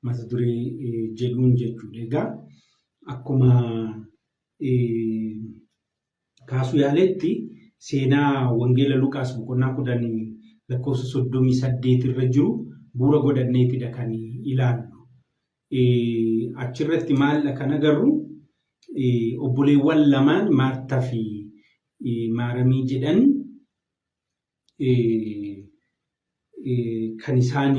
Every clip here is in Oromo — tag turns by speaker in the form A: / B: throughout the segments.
A: mata duree jedhuun jechuudha. Egaa akkuma kaasuu yaaletti seenaa Wangeela Luqaas boqonnaa 10:38 irra jiru bu'uura godhanneetidha kan ilaallu. Achirratti maal kan agarru obboleewwan lamaan Maartaa fi Maaramii jedhan kan isaan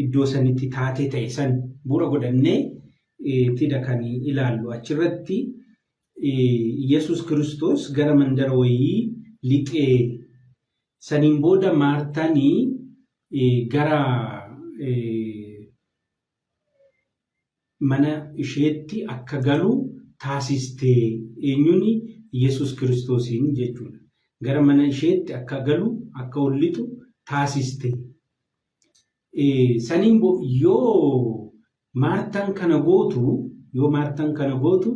A: iddoo sanitti taatee ta'e san bu'uura godhanneetidha kan ilaallu. Achirratti Yesuus Kiristoos gara mandara wayii liqee saniin booda Maartaan gara mana isheetti akka galu taasiste. Eenyuun Yesuus Kiristoosiin jechuudha. Gara mana isheetti akka galu akka hollitu taasiste. Saniin yoo Maartaan kana gootu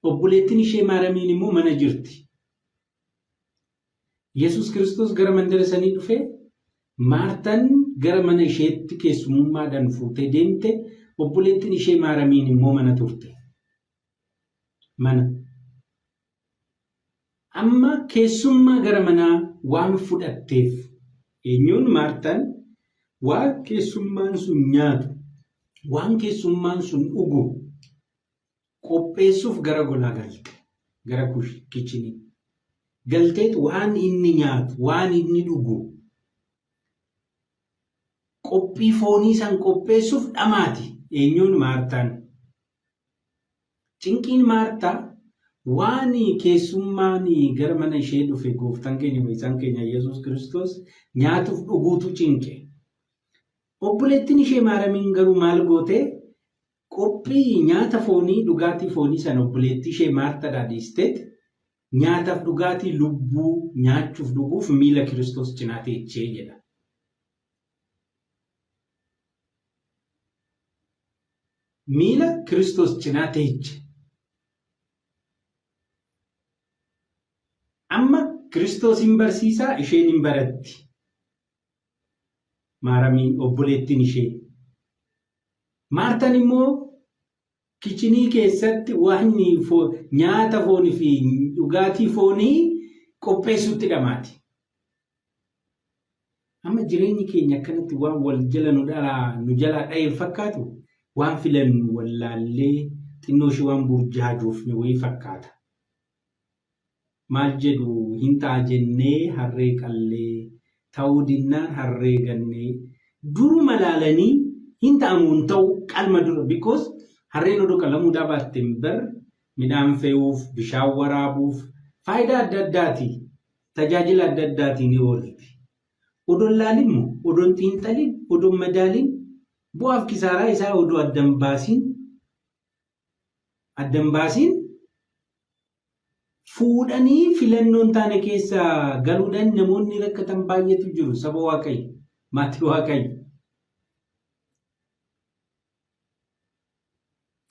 A: obboleettiin ishee Maaramiin immoo mana jirti. Yesuus Kiristoos gara mandara sanii dhufee Maartaan gara mana isheetti keessummaadhaan fuutee deemte, obboleettiin ishee Maaramiin immoo mana turte. Amma keessummaa gara manaa waan fudhatteef eenyuun Maartaan waan keessummaan sun nyaatu, waan keessummaan sun dhugu qopheessuuf gara golaa galte, gara kichinii galteet waan inni nyaatu, waan inni dhugu qophii foonii san qopheessuuf dhamaati. Eenyuun Maartaan. Cinqiin Maartaa waan keessummaan gara mana ishee dhufe gooftaan keenya isaan keenya Yesuus Kiristoos nyaatuuf dhuguutu cinqe. Obboleettiin ishee Maaramiin garuu maal goote? Qophii nyaata foonii, dhugaatii foonii sana obboleettii ishee Maartaadhaa dhiisteet nyaataaf dhugaatii lubbuu nyaachuuf dhuguuf miila Kiristoos cinaa teechee jedha. Miila Kiristoos cinaa teeche. Amma Kiristoos hin barsiisaa, isheen hin baratti. Maaramiin obboleettiin ishee. Maartaan immoo kichinii keessatti waan nyaata foonii fi dhugaatii foonii qopheessuutti dhamaati. Amma jireenyi keenya akkanatti waan wal jala nu jalaa dha'een fakkaatu, waan filannu wallaallee xinnoo ishee waan burjaajuuf wayii fakkaata. Maal jedhu hin ta'a jennee harree qallee ta'uu dinnaan harree gannee duruma laalanii hin ta'amuun ta'u qalma dura. Because harreen odoo qalamuu dhaabatteen bar midhaan fe'uuf, bishaan waraabuuf, faayidaa adda addaati, tajaajila adda addaatiin ni oolti. Odoon laalimmoo, odoon xiinxaliin, odoon madaaliin bu'aaf kisaaraa isaa odoo addan baasiin fuudhanii filannoon taane keessa galuudhaan namoonni rakkatan baay'eetu jiru. Saba Waaqayyo, maatii Waaqayyo.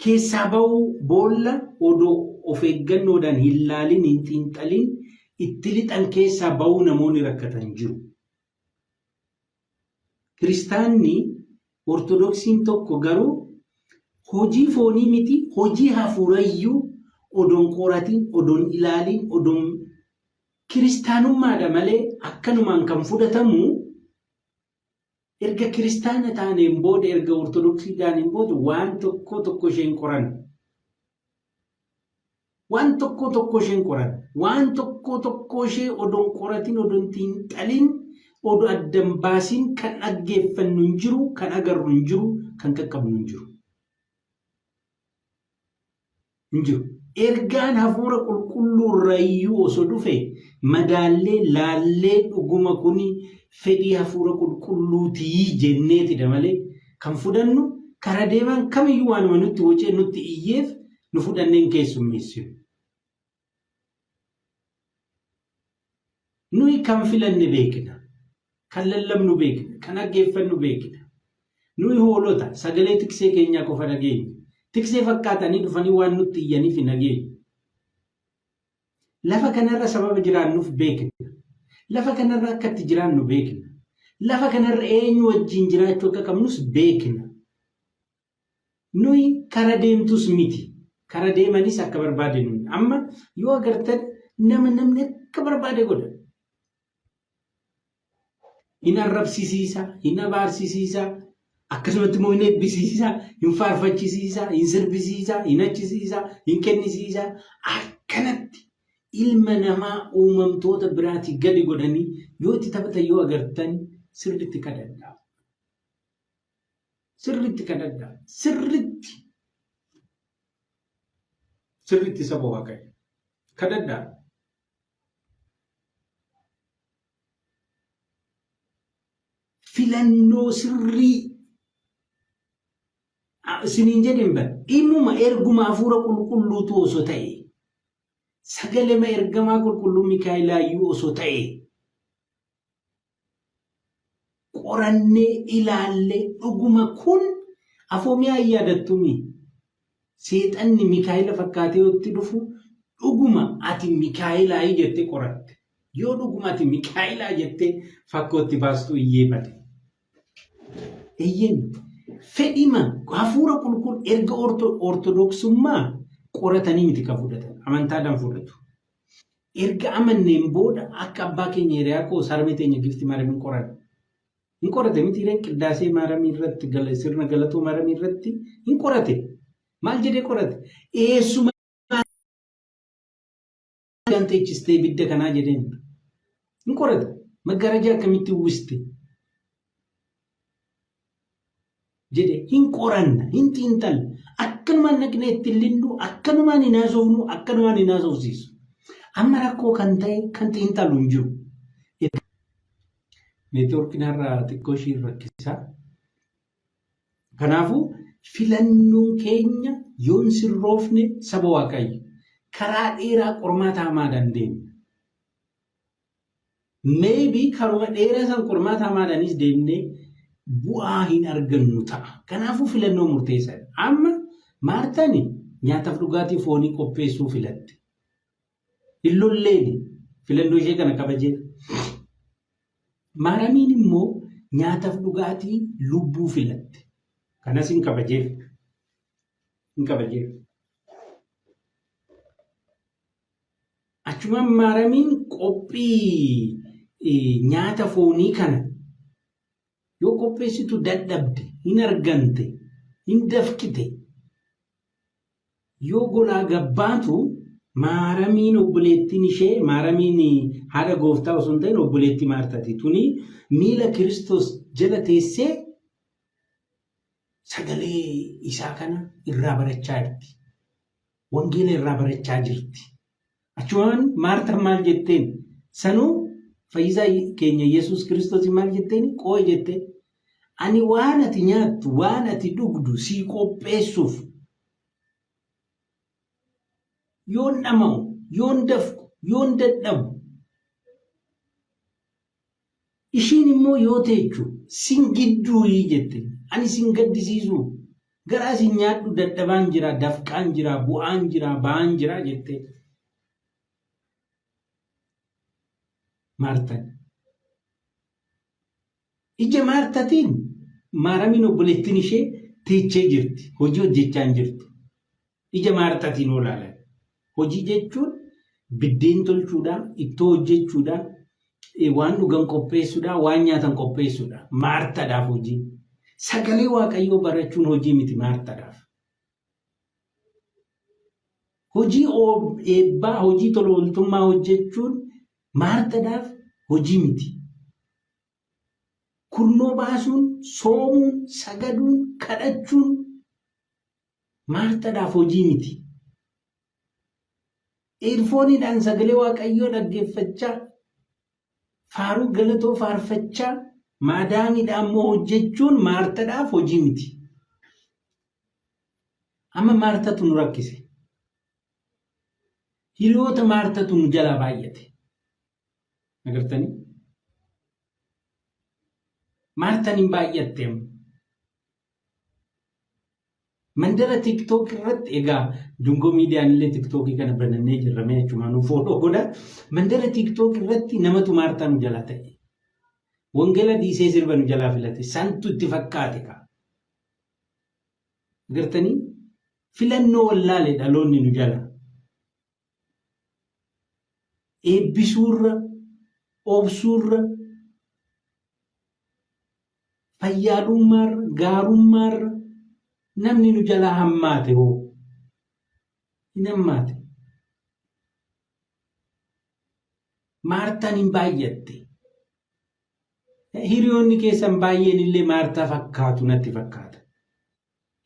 A: Keessaa ba'uu boolla odoo of eeggannoodhaan hin laalin, hin xiinxaliin itti lixan keessaa ba'uu namoonni rakkatan jiru. Kiristaanni Ortodoksiin tokko garuu hojii foonii miti, hojii hafuurayyuu odoon qoratiin, odoon ilaaliin, odoon kiristaanummaadha malee akkanumaan kan fudhatamu erga kiristaana taaneen booda, erga Ortodoksii taaneen booda waan tokko isheen qoran. Waan tokko isheen qoran. Waan tokko ishee odoon qoratiin, odoon xiinxaliin, odoo addan baasiin kan dhaggeeffannu hin jiru, kan agarru hin jiru, kan qaqqabnu hin jiru. Ergaan hafuura qulqulluurrayyuu osoo dhufe madaallee laallee dhuguma kuni fedhii hafuura qulqulluutii jenneetidha malee kan fudhannu karaa deemaan kamiyyuu waanuma nutti wocee nutti iyyeef nu fudhanneen keessummeessinu. Nuyi kan filanne beekna, kan lallabnu beekna, kan dhaggeeffannu beekna. Nuyi hoolota sagalee tiksee keenyaa qofa dhageenya. Tiksee fakkaatanii dhufanii waan nutti iyyaniif hin dhageenyu. Lafa kanarra sababa jiraannuuf beekna. Lafa kanarra akka itti jiraannu beekna. lafa kanarra eenyu wajjin jiraachuu akka qabnus beekna. Nuyi kara deemtus miti. Kara deemanis akka barbaade nuyi. Amma yoo agartan namni akka barbaade godha. Hin arrabsisiisa, hin abaarsisiisa, akkasumatti immoo hin eebbisiisa, hin faarfachisiisa, hin sirbisiisa, hin achisiisa, hin kennisiisa. Akkanatti ilma namaa uumamtoota biraatii gadi godhanii yoo itti taphatan yoo agartan sirriitti kadhadhaa. Sirriitti kadhadhaa. Sirriitti saba Waaqayyo. Kadhadhaa. Filannoo sirrii isiniin jedhin bara dhimmuma erguma hafuura qulqulluutu osoo ta'e sagalema ergamaa qulqulluu Mikaa'elaayyuu osoo ta'e qorannee ilaallee dhuguma kun afoomiyaa yaadattuumi seexanni Mikaa'ela fakkaatee yotti dhufu dhuguma ati Mikaa'elaa jettee qoratte yoo dhuguma ati Mikaa'elaa jettee fakkootti baastu iyyeeffate. Eeyyen fedhima hafuura qulqulluu erga ortodoksummaa qoratanii miti kan fudhatan amantaadhaan fudhatu. Erga amanneen booda akka abbaa keenya Hiriyaaqoo sarmee teenya Giftii Maariyaamiin qoratan. Hin qorate miti irreen qiddaasee Maariyaamii irratti sirna galatoo Maariyaamii irratti hin qorate. Maal jedhee qorate? Eessuma kan teechistee ibidda kanaa jedheen. Hin qorate. Maggaarajaa akkamitti uwwiste? jedhe hin qoranna hin xiinxalla akkanumaan naqnee ittiin lindu akkanumaan hin haasofnu akkanumaan hin haasofsiisu amma rakkoo kan ta'e kan xiinxallu hin jiru. Neetwoorkiin har'a xiqqoo ishii rakkisaa. Kanaafuu filannoon keenya yoon sirroofne saba Waaqayyo karaa dheeraa qormaata hamaa dandeenya. Maybe karuma dheeraa san qormaata hamaadhaanis deemnee bu'aa hin argannu ta'a. Kanaafuu filannoo murteessaadha. Amma Maartaan nyaataaf dhugaatii foonii qopheessuu filatte. Hin lolleen filannoo ishee kana kabajeera. Maariyaamiin immoo nyaataaf dhugaatii lubbuu filatte. Kanas hin kabajeef. Achumaan Maariyaamiin qophii nyaata foonii kana yoo qopheessitu dadhabde, hin argante, hin dafqite, yoo golaa gabbaatu Maariyaamiin obboleettiin ishee Maariyaamiin haadha gooftaa osoo hin ta'in obboleettii Maartaati. Tuni miila Kiristoos jala teessee sagalee isaa kana irraa barachaa jirti. Wangeela irraa barachaa jirti. Achumaan Maartaan maal jetteen? Sanuu fayyisaa keenya Yesuus Kiristoos maal jetteen? Qooyi jettee. Ani waan ati nyaattu, waan ati dhugdu sii qopheessuuf yoon dhama'u, yoon dafqu, yoon dadhabu. Ishiin immoo yoo teechu sin gidduu jette. Ani sin gaddisiisu. Garaa sin nyaadhu dadhabaan jira, dafqaan jira, bu'aan jira, ba'aan jira jette. Maartaan. Ija Maartaatiin Maariyaamiin obboleettiin ishee teechee jirti. Hojii hojjechaa hin jirtu. Ija Maartaatiin olaala. Hojii jechuun biddeen tolchuudhaa, ittoo hojjechuudhaa, waan dhugan qopheessuudhaa, waan nyaatan qopheessuudhaa. Maartaadhaaf hojii. Sagalee Waaqayyoo barachuun hojii miti Maartaadhaaf. Hojii eebbaa, hojii tola ooltummaa hojjechuun Maartaadhaaf hojii miti. Kurnoo baasuun, soomuun, sagaduun, kadhachuun Maartaadhaaf hojii miti. Eerfooniidhaan sagalee Waaqayyoo dhaggeeffachaa, faaruu galatoo faarfachaa, maadaamiidhaan immoo hojjechuun Maartaadhaaf hojii miti. Amma Maartaatu nu rakkise. Hiriyoota Maartaatu nu jalaa baay'ate. Agartanii? Maartaan hin baay'atte. Mandara TikTok irratti egaa dungoo miidiyaan illee TikTokii kana banannee jirramee jechuudha. Nu fooloo godha. Mandara TikTok irratti namatu Maartaa nu jalaa ta'e. Wangela dhiisee sirba nu jalaa filate santu itti fakkaate ka. Gartanii filannoo wallaale dhaloonni nu jala. Eebbisuurra, obsuurra, fayyaalummaarra, gaarummaarra namni nu jalaa hammaate hoo hin hammaate. Maartaan hin baay'atte. Hiriyoonni keessan baay'een illee Maartaa fakkaatu natti fakkaata.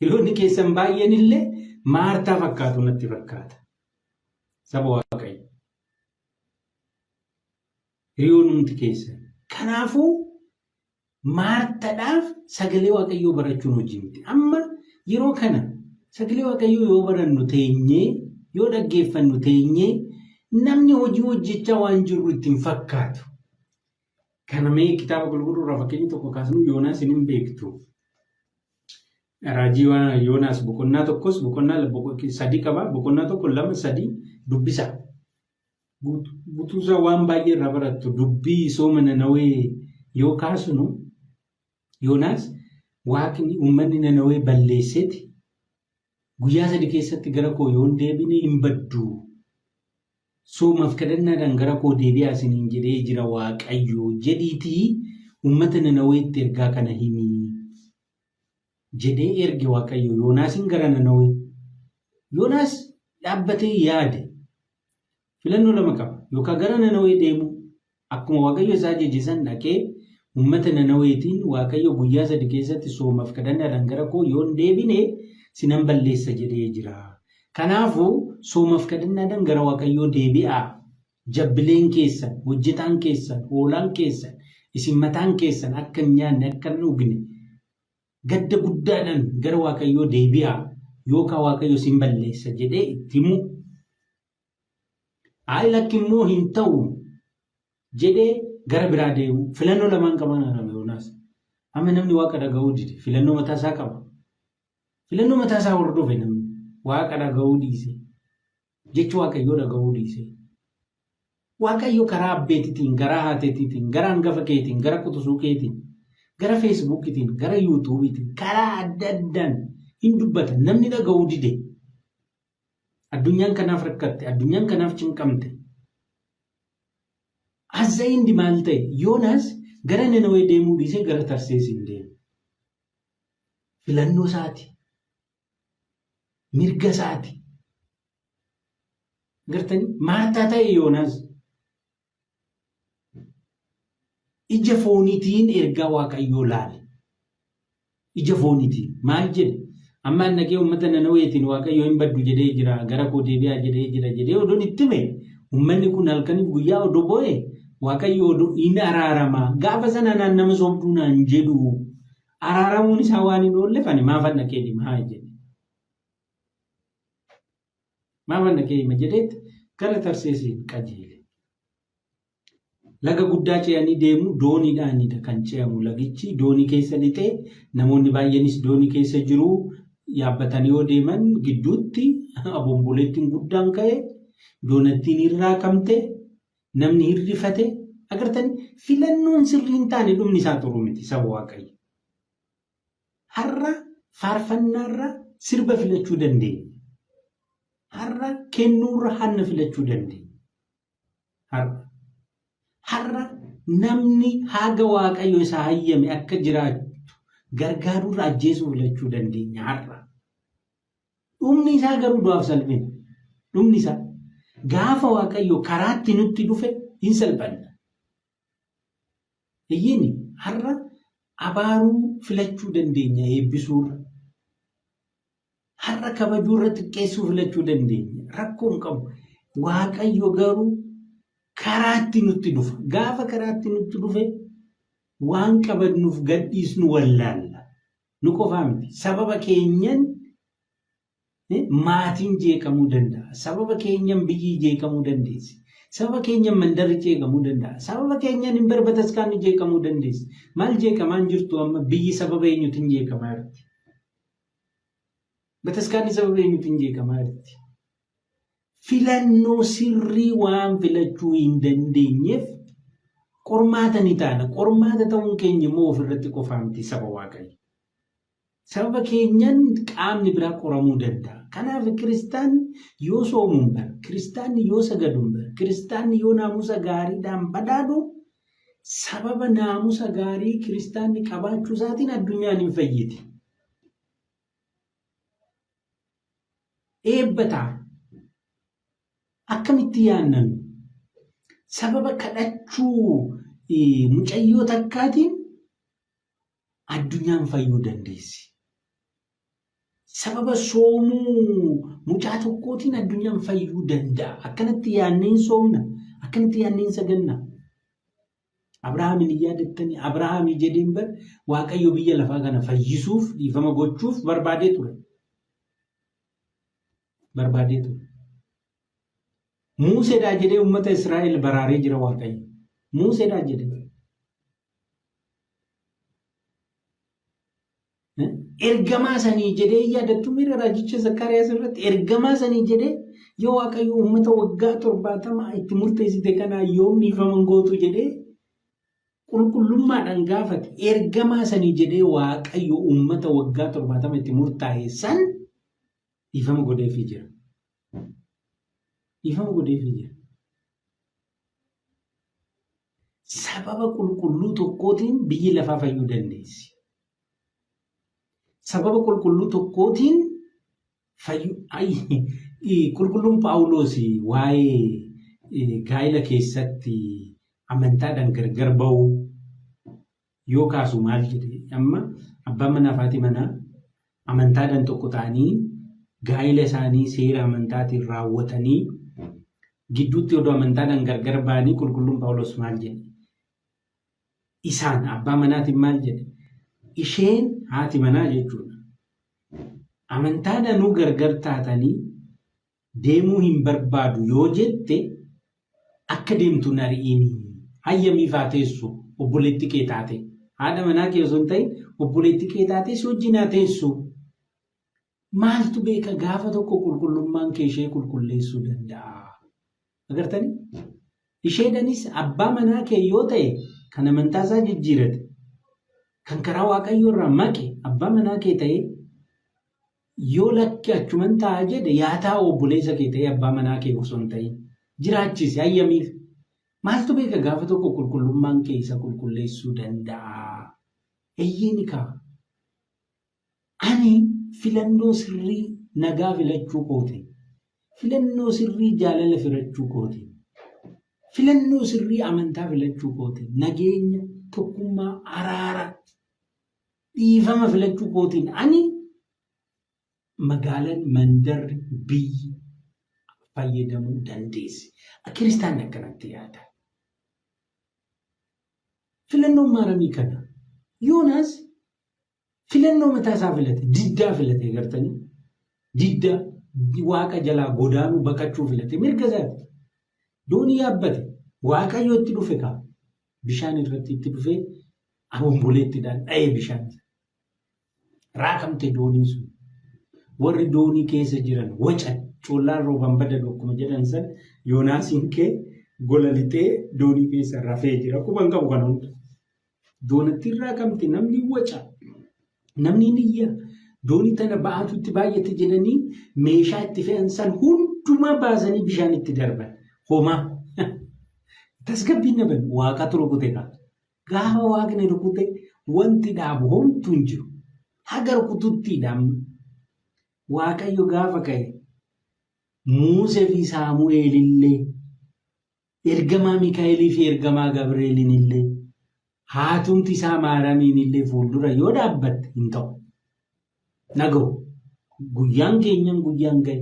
A: Hiriyoonni keessan baay'een illee Maartaa fakkaatu natti fakkaata. Saba Waaqayyo. Hiriyoonnumti keessan. Kanaafuu Maartaadhaaf sagalee Waaqayyoo barachuun hojii miti. Amma yeroo kana sagalee Waaqayyoo yoo barannu teenyee yoo dhaggeeffannu teenyee namni hojii hojjechaa waan jiru ittiin fakkaatu. Kana mee kitaaba qulqulluu irraa fakkeenya tokko kaasnu Yoonaas hin beektu. Raajii Yoonaas boqonnaa tokkos boqonnaa sadii qaba. Boqonnaa tokko 2 3 dubbisa. Butuusaa waan baay'ee irraa barattu dubbii sooma Nanawee yoo kaasnu Yoonaas waaqni uummanni Nanawee balleesseeti guyyaa 3 keessatti gara koo yoo deebine hin baddu. Soomaaf kadhannaadhaan gara koo deebi'aa isiniin jedhee jira Waaqayyo jedhiitii uummata Nanaweetti ergaa kana himi jedhee erge Waaqayyo Yoonaasin gara Nanawee. Yoonaas dhaabbatee yaade filannoo 2 qaba. Yookaan gara Nanawee deemu akkuma Waaqayyo isaa ajajisan dhaqee uummata Nanaweetiin Waaqayyo guyyaa 3 keessatti soomaaf kadhannaadhaan gara koo yoo deebine sinan balleessa jedhee jira. Kanaafuu soomaaf kadhannaadhaan gara Waaqayyoo deebi'aa. Jabbileen keessan, hojjetaan keessan, hoolaan keessan, isin mataan keessan akka hin nyaanne akka hin dhugne gadda guddaadhaan gara Waaqayyoo deebi'aa yookaan Waaqayyo sin balleessa jedhee itti himu. Lakki immoo hin ta'u jedhee gara biraa deemu. Filannoo 2 qaba Yoonaas. Amma namni Waaqa dhaga'uu dide filannoo mataa isaa qaba. Filannoo mataa isaa hordofe namni. Waaqa dhaga'uu dhiise. Jecha Waaqayyoo dhaga'uu dhiise. Waaqayyo karaa abbeetiitiin, gara haateetiitiin, gara hangafa keetiin, gara quxisuu keetiin, gara feesbuukiitiin, gara yuutuubiitiin, karaa adda addaan hin dubbata. Namni dhaga'uu dide. Addunyaan kanaaf rakkatte, addunyaan kanaaf cinqamte. Azza'iin maal ta'e? Yoonaas gara Nanawee deemuu dhiisee gara Tarseesiin deeme. Filannoo isaati. Mirga isaati. Gartanii Maartaa ta'e Yoonaas. Ija fooniitiin ergaa Waaqayyoo laale. Ija fooniitiin maal jedhe? Amma annagee uummata Nanaweetiin Waaqayyo hin baddu jedhee jira. Gara koo deebi'aa jedhee odoon itti hime uummanni kun halkaniif guyyaa odoo boo'e Waaqayyo odoo hin araarama. Gaafa sana nama sobduu naan jedhu araaramuun isaa waan hin oollefane maaf annakee dhima jedhe. Maaf annakee dhima jedheetti gara Tarseesiin qajeele. Laga guddaa ce'anii deemu dooniidhaanidha kan ce'amu lagichi. Doonii keessa lixee namoonni baay'eenis doonii keessa jiru. Yaabbatanii yoo deeman gidduutti abomboleettiin guddaan ka'e doonattiin irraa kamte namni hirrifate agartanii filannoon sirrii hin taane dhumni isaa xuruu miti saba Waaqayyo. Har'a faarfannaarra sirba filachuu dandeenya. Har'a kennuurra hanna filachuu dandeenya. Har'a namni haga Waaqayyo isaa hayyame akka jiraatu gargaarurra ajjeesuu filachuu dandeenya har'a. Dhumni isaa garuu du'aaf salphina. Dhumni isaa gaafa Waaqayyo karaatti nutti dhufe hin salphanna. Iyyiin har'a abaaruu filachuu dandeenya eebbisuurra. Har'a kabajuurra xiqqeessuu filachuu dandeenya. Rakkoo hin qabu. Waaqayyo garuu karaatti nutti dhufa. Gaafa karaatti nutti dhufe waan qabadnuuf gadhiisnu wallaalla. Nu qofaa miti. Sababa keenyan maatiin jeeqamuu danda'a. Sababa keenyan biyyi jeeqamuu dandeessi. Sababa keenyan mandarri jeeqamuu danda'a. Sababa keenyan hin barbataskaanni jeeqamuu dandeessi. Maal jeeqamaan jirtu amma biyyi sababa eenyuutiin jeeqamaa jirti? Bataskaanni sababa eenyuutiin jeeqamaa jirti? Filannoo sirrii waan filachuu hin dandeenyeef qormaata ni taana. Qormaata ta'uun keenya immoo ofirratti qofaa miti saba Waaqayyo. Sababa keenyan qaamni biraa qoramuu danda'a. Kanaaf kiristaanni yoo soomuu hin baru, kiristaanni yoo sagadu hin baru, kiristaanni yoo naamusa gaariidhaan badhaadhu sababa naamusa gaarii kiristaanni qabaachuu isaatiin addunyaan hin fayyiti. Eebbataa akkamitti yaannanu sababa kadhachuu mucayyoo takkaatiin addunyaan fayyuu dandeessi. Sababa soomuu mucaa tokkootiin addunyaan fayyuu danda'a. Akkanatti yaanneen soomna, akkanatti yaanneen saganna. Abrahaamin yaadattanii Abrahaamii jedheen bar Waaqayyo biyya lafaa kana fayyisuuf dhiifama gochuuf barbaadee ture. Muuseedhaa jedhee uummata Israa'el baraaree jira Waaqayyo. Muuseedhaa jedhee. Ergamaa sanii jedhee yaadattu miira raajicha Zakkaariyaas irratti ergamaa sanii jedhee yoo Waaqayyo uummata waggaa 70 itti murteessite kanaa yoom dhiifama gootu jedhee qulqullummaadhaan gaafate. Ergamaa sanii jedhee Waaqayyo uummata waggaa 70 itti murtaa'e san dhiifama godheefii jira. Sababa qulqulluu tokkootiin biyyi lafaa fayyuu dandeessi. Sababa qulqulluu tokkootiin qulqulluun Phaawulos waa'ee gaa'ila keessatti amantaadhaan gargar ba'uu yoo kaasu maal jedhe amma abbaan manaa fi haati manaa amantaadhaan tokko ta'anii gaa'ila isaanii seera amantaatiin raawwatanii gidduutti odoo amantaadhaan gargar ba'anii qulqulluun Phaawulos maal jedhe isaan abbaa manaatiin maal jedhe isheen haati manaa jechuudha. Amantaadhaanuu gargar taatanii deemuu hin barbaadu yoo jette akka deemtu nari'ini hayyamiif haa teessu obboleetti kee taate haadha manaa kee osoo hin ta'in obboleetti kee taate si wajjin haa teessu. Maaltu beeka gaafa tokko qulqullummaan kee ishee qulqulleessuu danda'a. Agartanii? Isheedhanis abbaa manaa kee yoo ta'e kan amantaasaa jijjiirate kan karaa Waaqayyoo irraa maqe abbaa manaa kee ta'e yoo lakki achuman ta'a jedhe yaa taa'u obboleessa kee ta'e abbaa manaa kee osoo hin ta'in jiraachise hayyamiif. Maaltu beeka gaafa tokko qulqullummaan kee isa qulqulleessuu danda'a. Eeyyeen kaa ani filannoo sirrii nagaa filachuu kooti. Filannoo sirrii jaalala filachuu kooti. Filannoo sirrii amantaa filachuu kooti. Nageenya, tokkummaa, araara, dhiifama filachuu kootiin ani magaalaan mandarri biyyi fayyadamuu dandeessi. Kiristaanni akkanatti yaada. Filannoon maaramii kana. Yoonaas filannoo mataa isaa filate, diddaa filate gartanii. Diddaa waaqa jalaa godaanuu baqachuu filate mirga isaati. Doonii yaabbate Waaqayyo itti dhufe kaa bishaan irratti itti dhufe abomboleettiidhaan dha'ee bishaan raakamte dooniin sun. Warri doonii keessa jiran wacan collaan rooban badadu akkuma jedhan san Yoonaasiin kee gola lixee doonii keessa rafee jira. Quban qabu kana hunda. Doonatti raakamte namni waca namni niyya doonii tana ba'aatutti baay'ate jedhanii meeshaa itti fe'an san hundumaa baasanii bishaan itti darban. Homaa tasgabbiin naban waaqatu rukute kaa. Gaafa waaqni rukute wanti dhaabu homtuu hin jiru. Haga rukututtiidhaan Waaqayyo gaafa ka'e Muusee fi Saamu'eel illee ergamaa Mikaa'elii fi ergamaa Gabri'eeliin illee haatumti isaa Maaramiin illee fuuldura yoo dhaabbatte hin ta'u. Naga'u guyyaan keenyan guyyaan ga'e.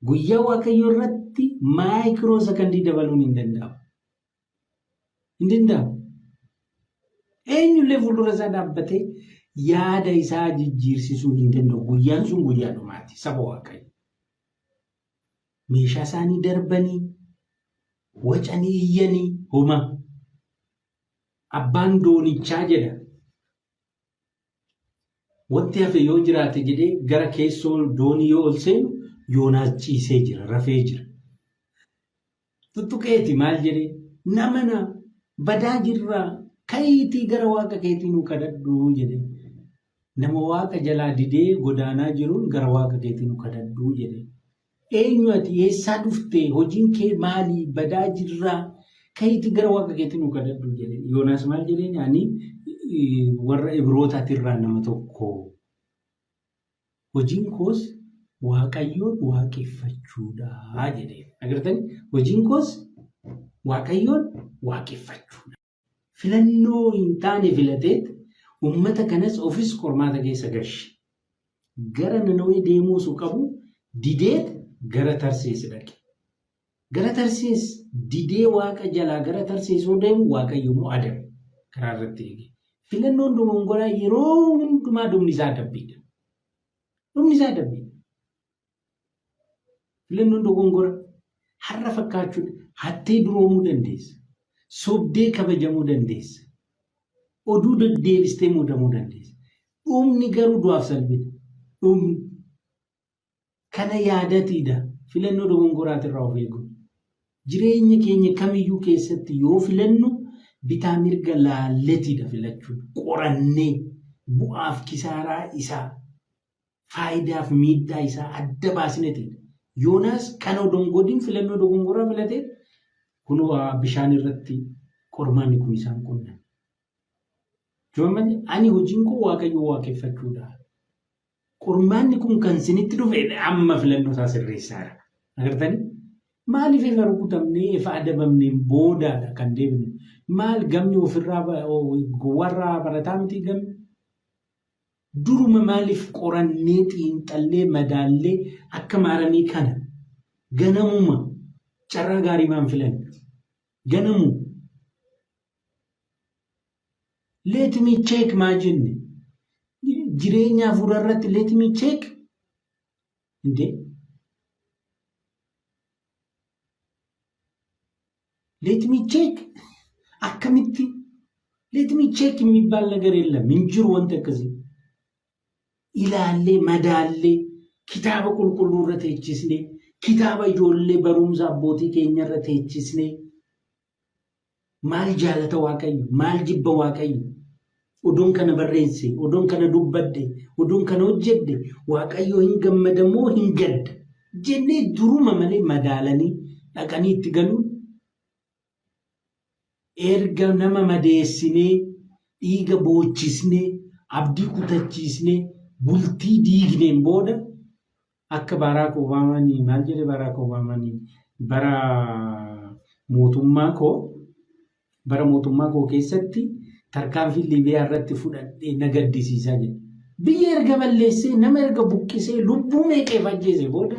A: Guyyaa Waaqayyo irratti maayikiroo sekondii dabaluun hin danda'amu. Hin danda'amu. Eenyullee fuuldura isaa dhaabbatee yaada isaa jijjiirsisuu hin danda'u. Guyyaan sun guyyaa dhumaati saba Waaqayyo. Meeshaa isaanii darbanii wacanii iyyanii homa. Abbaan doonichaa jedha. Wanti hafe yoo jiraate jedhee gara keessoo doonii yoo ol seenu Yoonaas ciisee jira, rafee jira. Tuttuqeeti maal jedhee namana badaa jirraa kayiitii gara waaqa keetii nu kadhadhu jedhe. Nama waaqa jalaa didee godaanaa jiruun gara waaqa keetii nu kadhadhu jedhe. Eenyu ati eessaa dhuftee hojiin kee maalii badaa jirraa kayiitii gara waaqa keetii nu kadhadhu jedhe. Yoonaas maal jedheen ani warra Ibrootaatiirraa nama tokko. Hojiin koos Waaqayyoon waaqeffachuudha jedhe. Agartanii hojiin koos Waaqayyoon waaqeffachuudha. Filannoo hin taane filateet uummata kanas ofis qormaata keessa galche. Gara Nanawwee deemuu osoo qabu dideet gara Tarsees dhaqe. Gara Tarsees didee waaqa jalaa gara Tarsees yoo deemu Waaqayyo immoo adaba karaa irratti eege. Filannoon dogongoraa yeroo hundumaa dhumni isaa adabbiidha. Dhumni isaa adabbiidha. Filannoon dogongoraa har'a fakkaachuudha. Hattee duroomuu dandeessa. Sobdee kabajamuu dandeessa. Oduu deddeebistee muudamuu dandeessa. Dhumni garuu du'aaf salphina. Dhumni kana yaadatiidha. Filannoo dogongoraatirraa of eegu. Jireenya keenya kamiyyuu keessatti yoo filannu bitaa mirga laalletiidha filachuun. Qorannee bu'aaf kisaaraa isaa faayidaaf miidhaa isaa adda baasneetiidha. Yoonaas kan odongodiin filannoo dogongoraa filatee kunoo bishaan irratti qormaanni kun isaan qunnan. Joomani ani hojiin koo Waaqayyoo waaqeffachuudha. Qormaanni kun kan isinitti dhufe amma filannoo isaa sirreessaadha. Agartanii? Maaliif efa rukutamnee efa adabamneen boodaadha kan deebinu? Maal gamni ofirraa warra barataa miti gamni? Duruma maaliif qorannee xiinxallee madaallee akka maaranii kana ganamuma carraa gaarii maan filan ganamu let me check maa jenne jireenya hafuura irratti let me check inde let me check akkamitti let me check የሚባል ነገር የለም እንጅሩ ወንተ ከዚህ ilaallee madaallee kitaaba qulqulluu irra teechisnee kitaaba ijoollee barumsa abbootii keenya irra teechisnee maal jaalata Waaqayyo maal jibba Waaqayyo odoon kana barreesse odoon kana dubbadde odoon kana hojjedde Waaqayyo hin gammadamoo hin gadda jennee duruma malee madaalanii dhaqanii itti galuun erga nama madeessinee dhiiga boochisnee abdii kutachiisnee bultii diigneen booda akka Baraak Obaamaan maal jedhe Baraak Obaamaan bara mootummaa koo keessatti tarkaanfii Liibiyaa irratti fudhadhee na gaddisiisaa jedhe. Biyya erga balleessee nama erga buqqisee lubbuu meeqeef ajjeese booda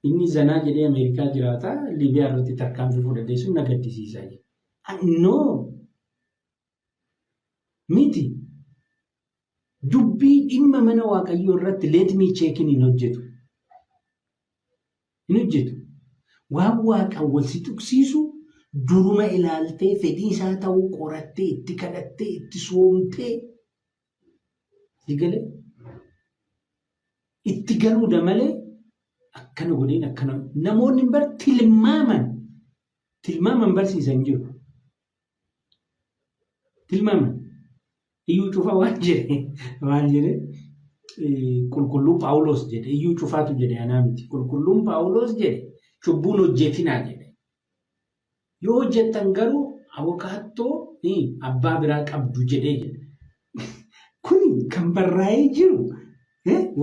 A: inni zanaa jedhee Ameerikaa jiraata Liibiyaa irratti tarkaanfii fudhadhee sun na gaddisiisaa jedhe. No miti. Dubbii dhimma mana Waaqayyoo irratti let me check hin hojjetu. Hin hojjetu. Waan Waaqa wal si tuqsiisu duruma ilaaltee fedhii isaa ta'uu qorattee itti kadhattee itti soomtee digalee itti galuudha malee akkana godheen akkana namoonni bar tilmaaman barsiisan jiru. Tilmaaman. Iyyuu cufaa waan jedhe qulqulluu Phaawulos jedhe iyyuu cufaatu jedhe anaa miti qulqulluun Phaawulos jedhe cubbuun hojjetinaa jedhe yoo hojjettan garuu abokaattoo abbaa biraa qabdu jedhee jedhe kun kan barraa'ee jiru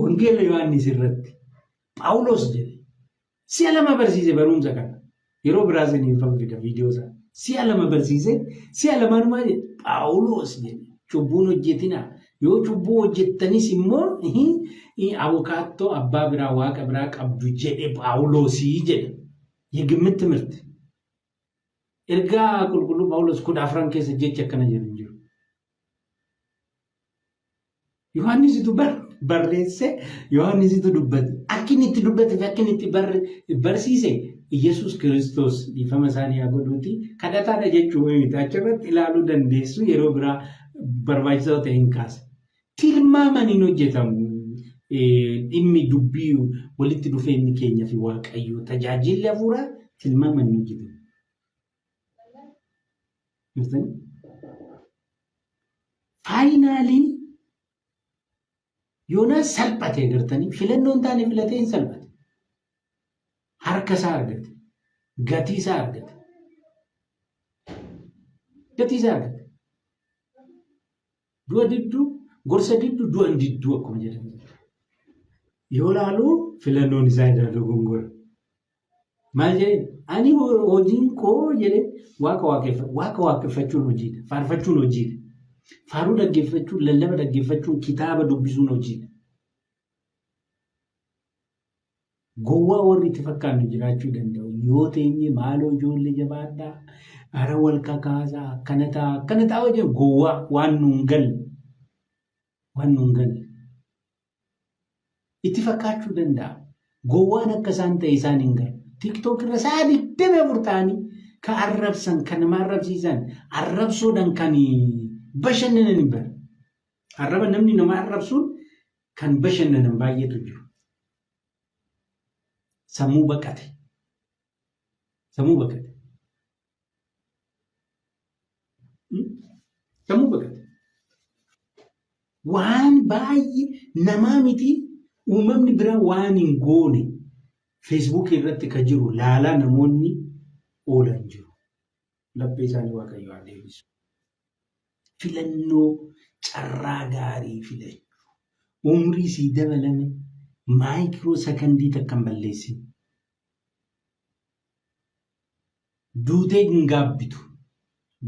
A: wangeela Yohaannis irratti Phaawulos jedhe si'a lama barsiise barumsa kana yeroo biraas ni fida viidiyoo isaa si'a lama barsiise si'a lamaanumaa jedhe Phaawulos jedhe. Cubbuun hojjetinaa yoo cubbuu hojjettanis immoo abokaattoo abbaa biraa waaqa biraa qabdu jedhe Phaawulosii jedhe የግምት ትምህርት ergaa qulqulluu Phaawulos 14 keessa jecha akkana jedhu jiru. Yohaannisitu barreesse Yohaannisitu dubbate akkin itti dubbate fi akkin itti barsiise Yesuus Kiristoos dhiifama isaanii haa godhuuti kadhataadha jechuu miti achirratti ilaaluu dandeessu yeroo biraa barbaachisaa ta'e hin kaasa. Tilmaamaniin hojjetamu dhimmi dubbii walitti dhufeenyi keenya fi Waaqayyo tajaajilli hafuuraa tilmaamaniin hojjetamu. Faayinaalii Yoonaas salphate gartanii filannoon taane filateen salphate. Harka isaa argate. Gatii isaa argate. Du'a didduu gorsa didduu du'a didduu akkuma jedhamu. Yoo laaluu filannoon isaa irra dogongora. Maal jedhee ani hojiin koo jedhee waaqa waaqeffachuun hojiidha. Faarfachuun hojiidha. Faaruu dhaggeeffachuun, lallaba dhaggeeffachuun, kitaaba dubbisuun hojiidha. Gowwaa warri itti fakkaannu jiraachuu danda'u. Yoo teenye maaloo ijoollee jabaadhaa, ara wal kakaasaa, akkana ta'a wajjin gowwaa waan nuun galle. Itti fakkaachuu danda'a. Gowwaan akka isaan ta'e isaan hin galle. TikTok irra sa'a 24 ta'anii kan arrabsan, kan nama arrabsiisan, arrabsuudhaan kan bashannanan hin bara. Arraba namni nama arrabsuun kan bashannanan baay'eetu jiru. Sammuu baqate. Waan baay'ee namaa miti uumamni biraa waan hin goone Facebook irratti kan jiru laalaa namoonni oolan jiru. Laphee isaanii Waaqayyo haa deebisu. Filannoo carraa gaarii filachuu. Umrii sii dabalame maayikiroo sekondii takka hin balleessin. Duutee hin gaabbitu.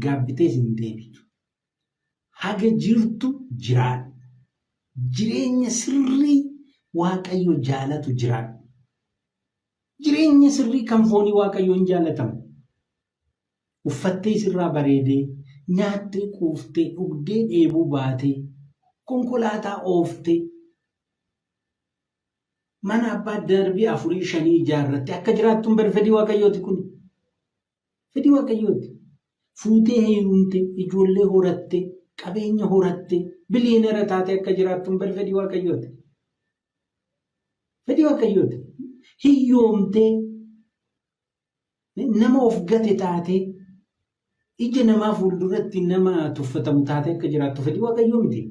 A: Gaabbitees hin deebitu. Haga jirtu jiraadhu. Jireenya sirrii Waaqayyo jaalatu jiraadhu. Jireenya sirrii kan foonii Waaqayyo hin jaalatamu. Uffattee sirraa bareedee, nyaattee quuftee, dhugdee dheebuu baatee, konkolaataa ooftee, mana abbaa darbii 4-5 ijaarrattee akka jiraattuun bari fedhii Waaqayyooti kun. Fedhii Waaqayyooti. Fuutee heerumtee, ijoollee horattee, qabeenya horattee, biliyoonera taatee akka jiraattuun bari fedhii Waaqayyooti. Hiyyoomtee, nama of gate taatee, ija namaa fuulduratti nama tuffatamu taatee akka jiraattu fedhii Waaqayyoo miti.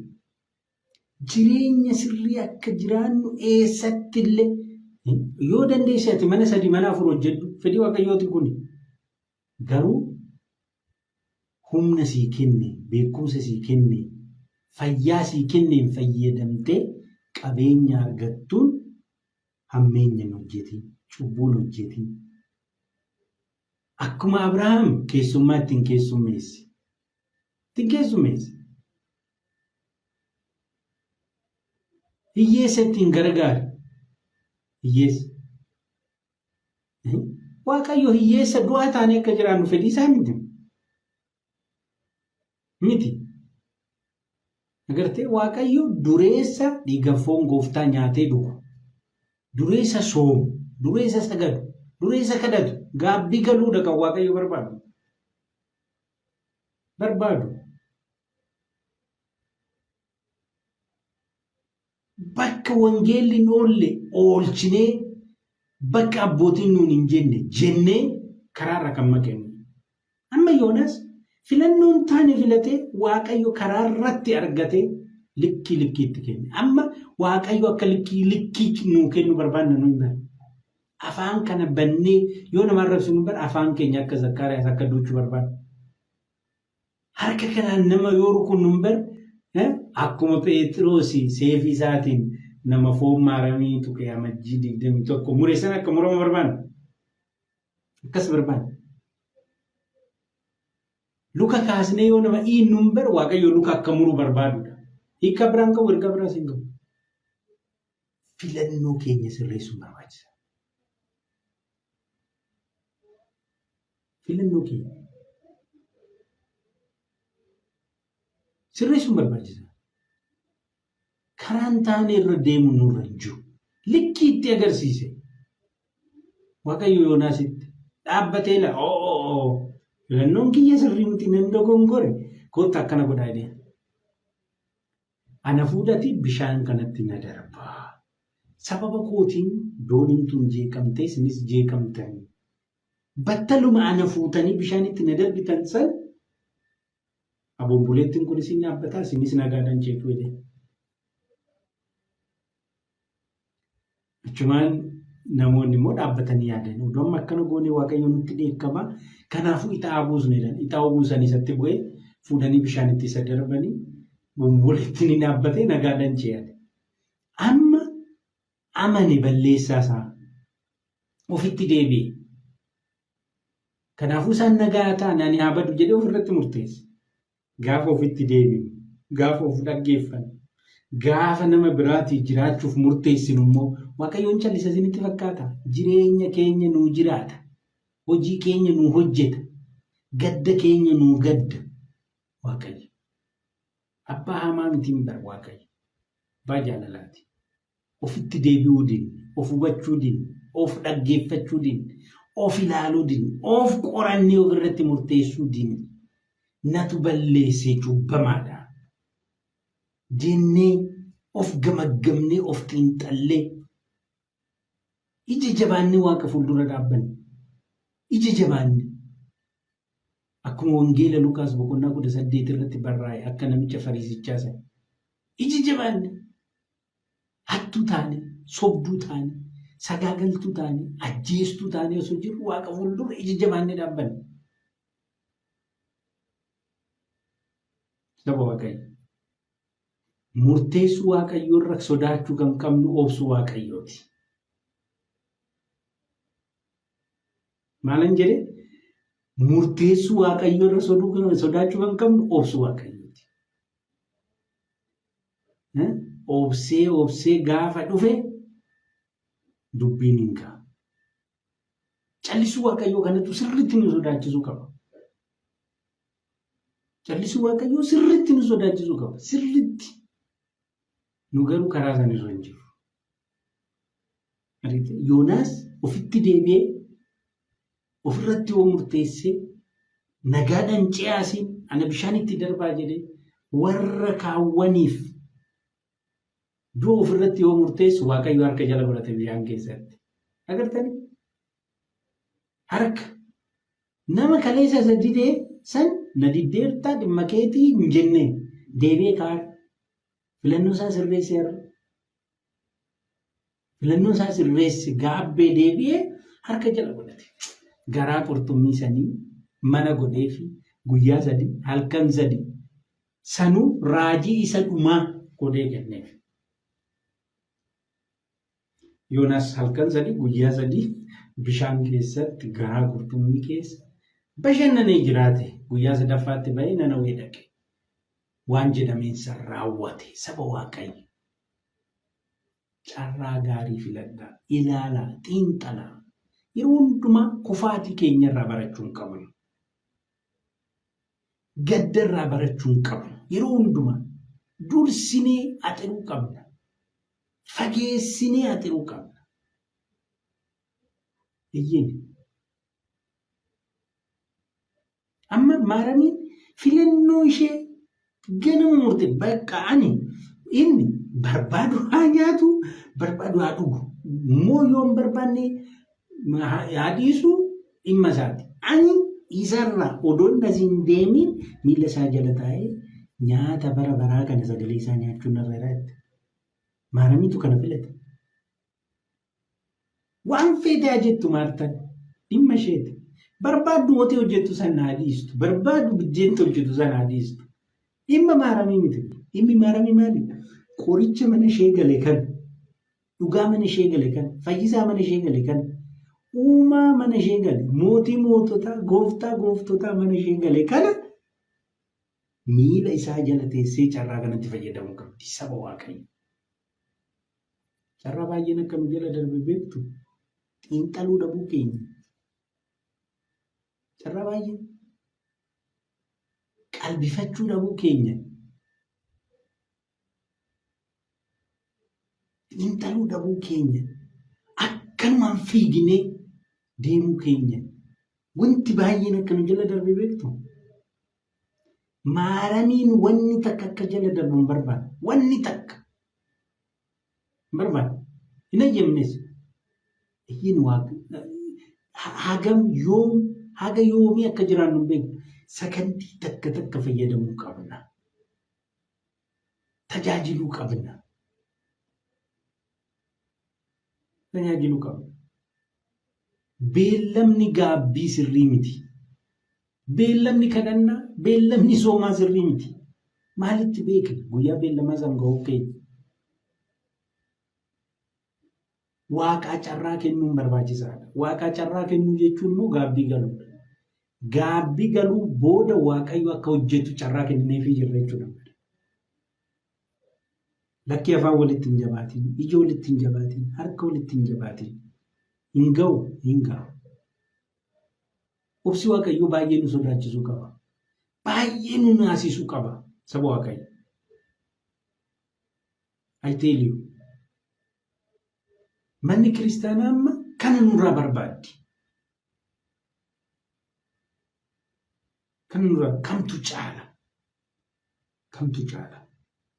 A: Jireenya sirrii akka jiraannu eessatti illee yoo dandeesse ati mana 3 mana 4 hojjedhu fedhii Waaqayyooti kun. Garuu humna sii kenne, beekumsa sii kenne, fayyaa sii kenneen fayyadamtee qabeenya argattuun hammeenya hin hojjetin, cubbuun hojjetin. Akkuma Abrahaam keessummaa ittiin keessummeessi. Hiyyeessa ittiin gargaari. Hiyyeessa. Waaqayyo hiyyeessa du'aa taanee akka jiraannu fedhii isaa miti. Agartee Waaqayyo dureessa dhiiga foon gooftaa nyaatee dhugu. Dureessa soomu, dureessa sagadu, dureessa kadhatu, gaabbii galuudha kan Waaqayyo barbaadu. Bakka wangeelli hin oolle oolchinee bakka abbootiin nuun hin jennee karaarra kan maqannu. Amma Yoonaas filannoon taane filatee Waaqayyo karaarratti argatee likkii itti kenne. Amma Waaqayyo akka likkii nuu kennu barbaanna nuyi bara. Afaan kana bannee yoo nama arrabsinu bara afaan keenya akka Zakkaariyaas akka duuchuu barbaada. Harka kanaan nama yoo rukunnu bara akkuma Phexros seefii isaatiin nama foon maaramii tuqee amajjii 21 mureessan akka murama barbaanna. Akkas barbaanna. Luka kaasnee yoo nama dhiinnu bara Waaqayyo luka akka muru barbaadudha. Hiika biraan qabu erga biraas hin qabu. Filannoo keenya sirreessuun barbaachisa. Filannoo keenya sirreessuun barbaachisa. Karaan taane irra deemu nurra hin jiru. Likkii itti agarsiise. Waaqayyo Yoonaasitti dhaabbatee filannoon kiyya sirrii miti nan dogongore kootta akkana godhaa jedhee. Ana fuudhati bishaan kanatti na darbaa. Sababa kootiin doonimtuun jeeqamtee isinis jeeqamtanii. Battaluma ana fuutanii bishaanitti na darbitan san Abomboleettiin kun isin dhaabbataa isinis nagaadhaan jeetu jedhee. Achumaan namoonni immoo dhaabbatanii yaadan. Odoon akkana goonee Waaqayyo nutti dheekkama. Kanaafuu ixaa buusne jedhan. Ixaa buusan isatti bu'ee fuudhanii bishaan itti isa darbanii abomboleettiin hin dhaabbatee nagaadhaan jee'an. Amma amane balleessaa isaa ofitti deebi'e. Kanaafuu isaan nagaa ta'an ani haa badu jedhee ofirratti murteesse. Gaafa ofitti deebi'u, gaafa of dhaggeeffannu, gaafa nama biraatii jiraachuuf murteessinu immoo Waaqayyoon callisa isinitti fakkaata. Jireenya keenya nuu jiraata. Hojii keenya nuu hojjeta. Gadda keenya nuu gadda. Waaqayyo. Abbaa hamaa miti hin bara Waaqayyo. Abbaa jaalalaati. Ofitti deebi'uu dinni, of hubachuu dinni, of dhaggeeffachuu dinni, of ilaaluu dinni, of qorannee ofirratti murteessuu dinni. Natu balleessee cubbamaadha. Jennee of gamaggamnee of xiinxallee ija jabaannee Waaqa fuuldura dhaabbanne. Ija jabaannee akkuma wangeela Lukaas boqonnaa 18 irratti barraa'e akka namicha Fariisichaa sana. Ija jabaannee hattuu taane, sobduu taane, sagaagaltuu taane, ajjeestuu taane osoo jirru Waaqa fuuldura ija jabaannee dhaabbanne. Saba Waaqayyo. Murteessuu Waaqayyoo irra sodaachuu kan qabnu obsuu Waaqayyooti. Maalan jedhee murteessuu Waaqayyoo irra sodaachuu kan qabnu obsuu Waaqayyooti. Obsee gaafa dhufe dubbiin hin ga'a. Callisuu Waaqayyoo kanatu sirriitti nu sodaachisuu qaba. Callisuu Waaqayyoo sirriitti nu sodaachisuu qaba. Sirriitti. Nu garuu karaa sana irra hin jiru. Yoonaas ofitti deebi'ee ofirratti yoo murteessee nagaadhaan ce'aasiin ana bishaan itti darbaa jedhee warra kaawwaniif du'a ofirratti yoo murteessu Waaqayyo harka jala godhate bishaan keessatti. Agartanii? Harka nama kaleessa isa didee san na diddeertaa dhimma keetii hin jenneen deebi'ee kaa'e. Filannoo isaa sirreesseera. Filannoo isaa sirreesse gaabbee deebi'ee harka jala godhate. Garaa qurxummii sanii mana godhee fi guyyaa 3 halkan 3 sanuu raajii isa dhumaa godhee kenneef. Yoonaas halkan 3 guyyaa 3 bishaan keessatti garaa qurxummii keessa bashannanee jiraate guyyaa 3ffaatti bahee Nanawwee dhaqe. Waan jedhameen san raawwate saba Waaqayyo. Carraa gaarii filadhaa, ilaalaa, xiinxalaa. Yeroo hundumaa kufaatii keenya irraa barachuu hin qabnu. Gadda irraa barachuu hin qabnu. Yeroo hundumaa dursinee axiruu qabna. Fageessinee axiruu qabna. Iyyin. Amma maaramiin filannoo ishee ganama murte bakka ani inni barbaadu haa nyaatu barbaadu haa dhugu. Moo yoon barbaanne haa dhiisu dhimma isaati. Ani isarraa odoon asiin deemiin miila isaa jala taa'ee nyaata bara baraa kana sagalee isaa nyaachuun irra jiraatti. Maaramiitu kana filate. Waan feetaa jettu maartan dhimma isheeti. Barbaaddu mootii hojjettu sana haa dhiistu. Barbaaddu biddeenta hojjettu sana haa dhiistu. Dhimma maaramii miti. Dhimmi maaramii maali? Qoricha mana ishee gale kan, dhugaa mana ishee gale kan, fayyisaa mana ishee gale kan, uumaa mana ishee gale, mootii moototaa, gooftaa gooftotaa mana ishee gale kana miila isaa jala teessee carraa kanatti fayyadamuu qabdi saba Waaqayyo. Carraa baay'een akka nu jala darbe beektu xiinxaluu dhabuu keenya. Carraa baay'ee qalbifachuu dhabuu keenya. Xiinxaluu dhabuu keenya. Akkanumaan fiiginee deemuu keenya. Wanti baay'een akka nu jala darbe beektu. Maaramiin wanni takka akka jala darbu hin barbaadu. Wanni takka hin barbaadu. Hin ayyamnes. Hagam yoom haga yoomii akka jiraannu hin beeknu. sakandii takka fayyadamuu qabna. Tajaajiluu qabna. Tajaajiluu qabna. Beellamni gaabbii sirrii miti. Beellamni kadhannaa, beellamni soomaa sirrii miti. Maalitti beekna guyyaa beellamaa san ga'uu keenya? Waaqaa carraa kennuun barbaachisaadha. Waaqaa carraa kennuu jechuun immoo gaabbii galuudha. Gaabbii galuu booda Waaqayyo akka hojjetu carraa kenneefii jirra jechuudha. Lakkii afaan walitti hin jabaatiin, ija walitti hin jabaatiin, harka walitti hin jabaatiin. Hin ga'u. Obsi Waaqayyoo baay'ee nu sodaachisuu qaba. Baay'ee nu naasisuu qaba saba Waaqayyo. I tell you. Manni kiristaanaa amma kana nurraa barbaaddi. Kan nurraa kamtu caala?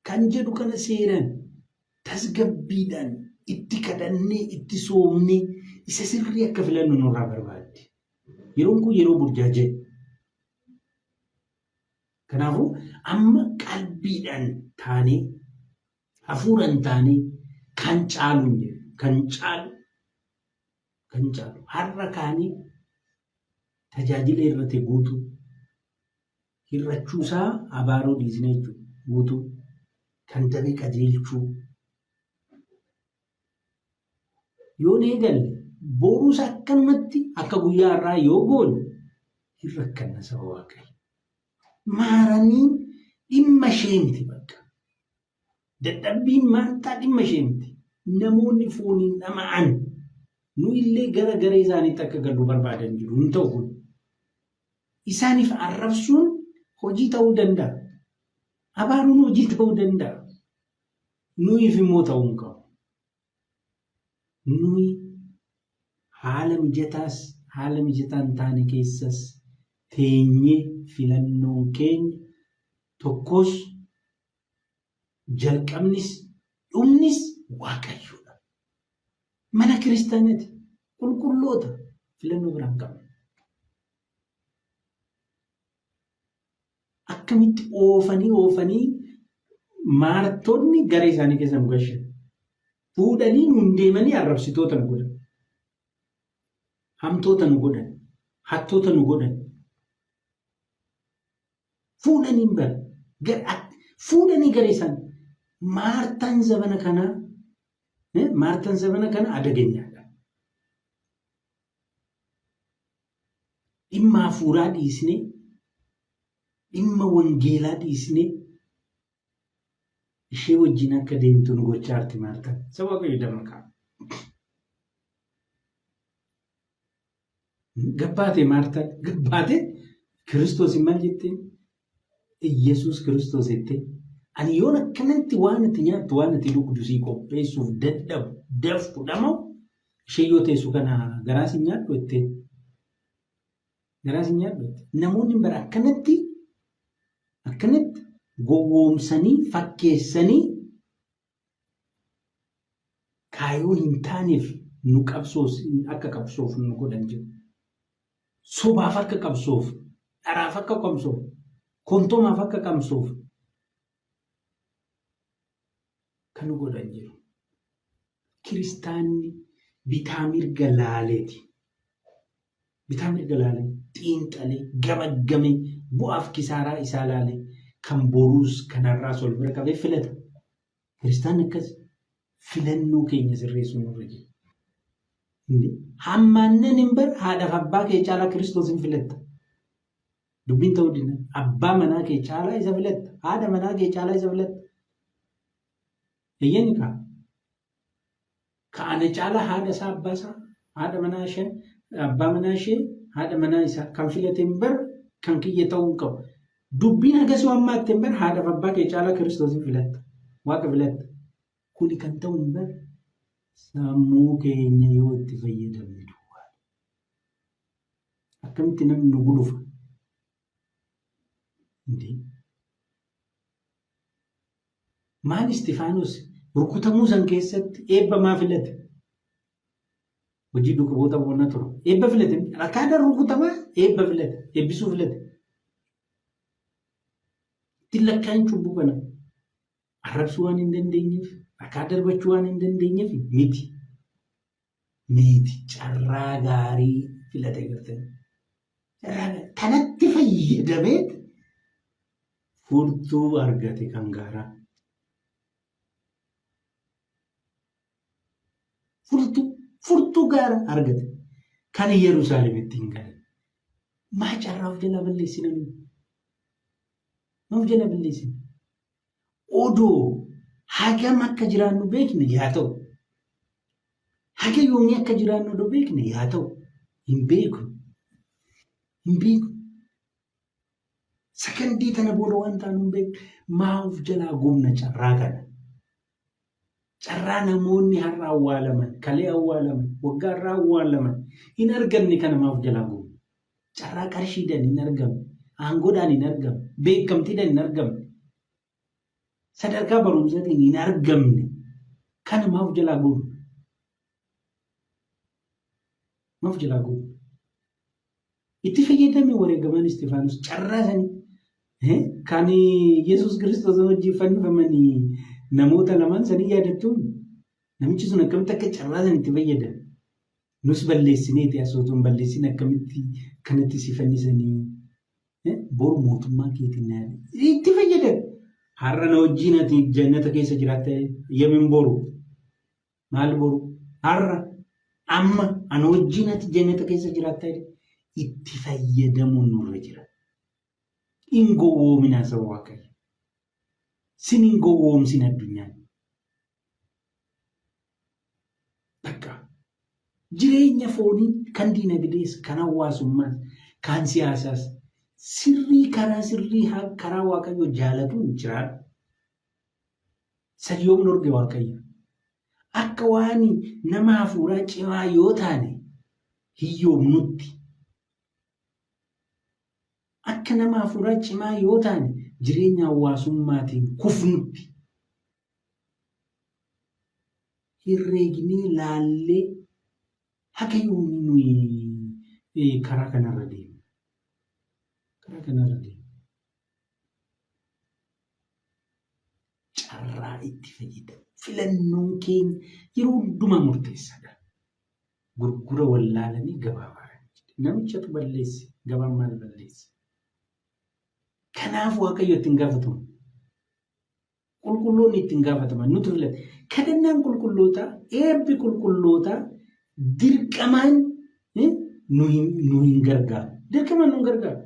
A: Kan jedhu kana seeraan tasgabbiidhaan itti kadhannee itti soomnee isa sirrii akka filannu nurraa barbaaddi. Yeroon kun yeroo burjaajee. Kanaafuu amma qalbiidhaan taanee hafuuraan taanee kan caalu har'a kaanii tajaajila irratti guutuu hirrachuusaa abaaroo dhiisnee jechuudha. Guutuu kan dabe qajeelchuu yoo eegalle boruus akkanumatti akka guyyaa irraa yoo goone hin rakkanna saba Waaqayyo. Maaranii dhimma ishee miti bakka. Dadhabbiin maantaa dhimma ishee miti. Namoonni fooniin dhama'an nu illee gara garee isaaniitti akka galuu barbaadan jiru. Hin ta'u kun isaaniif arrabsuun hojii ta'uu danda'a. Abaaruun hojii ta'uu danda'a. Nuyiif immoo ta'uu hin qabu. Nuyi haala mijataa hin taane keessas teenyee filannoon keenya tokkos jalqabnis dhumnis Waaqayyoodha. Mana kiristaanaati qulqulloota filannoo biraan qabna. Akkamitti oofanii maartonni garee isaanii keessa nu gashan. Fuudhanii nuun deemanii arrabsitoota nu godhan. Hamtoota nu godhan. Hattoota nu godhan. Fuudhanii garee isaanii. Maartaan zabana kana adageenyaadha. Dhimma hafuuraa dhiisnee, dhimma wangeelaa dhiisnee ishee wajjin akka deemtu nu gochaa jirti Maartaan. Saba Waaqayyo dammaqaa. Gabbaate Maartaan gabbaate Kiristoos maal jetteen? Iyyasuus Kiristoos jettee. Ani yoon akkanatti waan itti nyaattu waan itti dhugdu sii qopheessuuf dadhabu daftu dhama'u ishee yoo teessu kana garaas hin nyaadhu jettee. Namoonni bara akkanatti gowwoomsanii fakkeessanii kaayoo hin taaneef nu akka qabsoof nu godhan jiru. Sobaaf akka qabsoof, dharaaf akka qabsoof, kontoomaaf akka qabsoof kan nu godhan jiru. Kiristaanni bitaa mirga laaleeti. Xiinxalee gamaggamee bu'aaf kisaaraa isaa laalee kan boruus kanarraa sol bira qabee filata. Kiristaanni akkas filannoo keenya sirreessuu nurra jira. Hammaannan hin bar haadhaaf abbaa kee caalaa Kiristoos hin filatta. Dubbiin ta'uu dinna. Abbaa manaa kee caalaa isa filatta. Haadha manaa kee caalaa isa filatta. Eeyyanii kaa. Kaana caalaa haadha isaa abbaa isaa, haadha manaa ishee, abbaa manaa ishee, haadha manaa isaa kan filate hin bar kan kiyya ta'uu hin qabu. Dubbiin akkasii hammaatti hin bar haadhaaf abbaa kee caalaa Kiristoos hin filatta. Waaqa filatta. Kuni kan ta'u hin bar sammuu keenya yoo itti fayyadamne duwwaa. Akkamitti namni nu gulufa? Maal Istifaanos rukutamuu san keessatti eebba maa filate? Hojii dhukkubootaa boonna ture. Eebba filate. Rakkaadhaan rukutamaa eebba filate. Eebbisuu filate. Tillakkaan cubbuu kana arrabsuu waan hin dandeenyeef, dhakaa darbachuu waan hin dandeenyeef miti. Carraa gaarii filate gartanii. Kanatti fayyadamee furtuu argate kan gaaraa. Furtuu gaaraa argate. Kan Yerusaalemitti hin galan. Maa carraa of jalaa balleessina nuyi? Of jalaa balleessina. Odoo hagam akka jiraannu beekne yaa ta'u. Haga yoomii akka jiraannu odoo beekne yaa ta'u. Hin beeku. Sakandii tana booda waan taanu hin beeku. Maa of jalaa gomna carraa kana? Carraa namoonni har'a awwaalaman, kalee awwaalaman, waggaa irraa awwaalaman hin argamne kana maa of jalaa gomna? Carraa qarshiidhaan hin argamne, aangoodhaan hin argamne, beekamtiidhaan hin argamne, sadarkaa barumsaatiin hin argamne kana maa of jalaa gomna? Maa of jalaa gomna? Itti fayyadame wareegaman Istifaanos carraa sanii kan Yesuus Kiristoos wajjin fannifamanii namoota lamaan sanii yaadattuun namichi sun akkamitti akka carraa san itti fayyadame? Nus balleessineeti asootuu hin balleessin akkamitti kanatti si fannisanii boru mootummaa keetiin itti fayyadame. Har'a na wajjin ati jannata keessa jiraatta yoomiin boru? Maal boru? Har'a amma ana wajjin ati jannata keessa jiraatta itti fayyadamuun nurra jira. Hin gowwoominaa saba Waaqayyo. Sin hin gowwoomsin addunyaan. Bakka jireenya foonii kan diinagdees, kan hawaasummaas, kan siyaasaas sirrii karaa Waaqayyo jaalatuun jiraadha. Sadi yoom dorge Waaqayyo. Akka waan nama hafuuraa cimaa yoo taane hiyyoomnutti. Akka nama hafuuraa cimaa yoo taane jireenya hawaasummaatiin kufnutti. Herreegnee laallee haga yoomii nuyi karaa kanarra deemu. Carraa itti fayyadamu. Filannoon keenya yeroo hundumaa murteessaadha. Gurgura wallaalanii gabaa baaran. Namichatu balleesse, gabaan maal balleesse? Kanaaf Waaqayyo ittiin gaafatamu. Qulqulloonni ittiin gaafataman nuti filate. Kadhannaan qulqullootaa, eebbi qulqullootaa dirqamaan nu hin gargaaru. Dirqamaan nu hin gargaaru.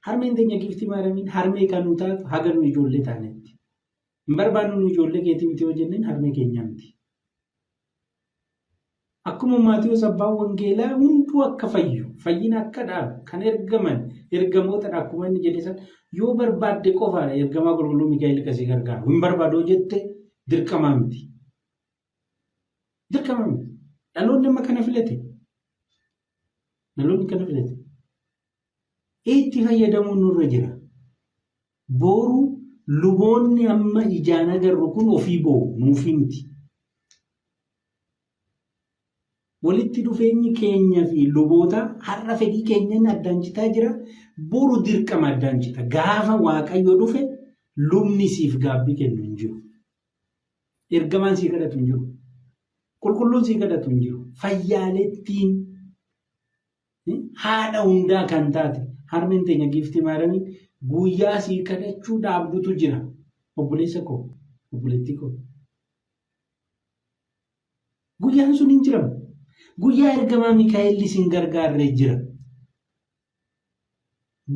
A: Harmeen teenya Giftii Maariyaamiin harmee kan nu taatu haga nu ijoollee taanetti. Hin barbaannu nu ijoollee keetii miti yoo jenneen harmee keenya miti. Akkuma Maatiyyoos abbaan wangeelaa hunduu akka fayyu, fayyina akka dhaabu kan ergaman ergamootadha akkuma inni jedhe sana yoo barbaadde qofaadha ergamaa qulqulluu Mikaa'el kasii gargaaru. Hin barbaadoo jette dirqamaa miti. Dirqamaa miti. Dhaloonni amma kana filate. Itti fayyadamuun nurra jira. Boru luboonni amma ijaan agarru kun ofii boo'u nuufi miti. Walitti dhufeenyi keenya fi luboota har'a fedhii keenyan addaan citaa jira. Boru dirqama addaan cita. Gaafa Waaqayyo dhufe lubni siif gaabbii kennu hin jiru. Ergamaan sii kadhatu hin jiru. Qulqulluun sii kadhatu hin jiru. Fayyaalettiin haadha hundaa kan taate harmeen teenya Giftii Maariyaamiin guyyaa sii kadhachuu dhaabdutu jira. Obboleessa koo, obboleettii koo. Guyyaan sun hin jiramu. Guyyaa ergamaa Mikaa'el isin gargaarree jira.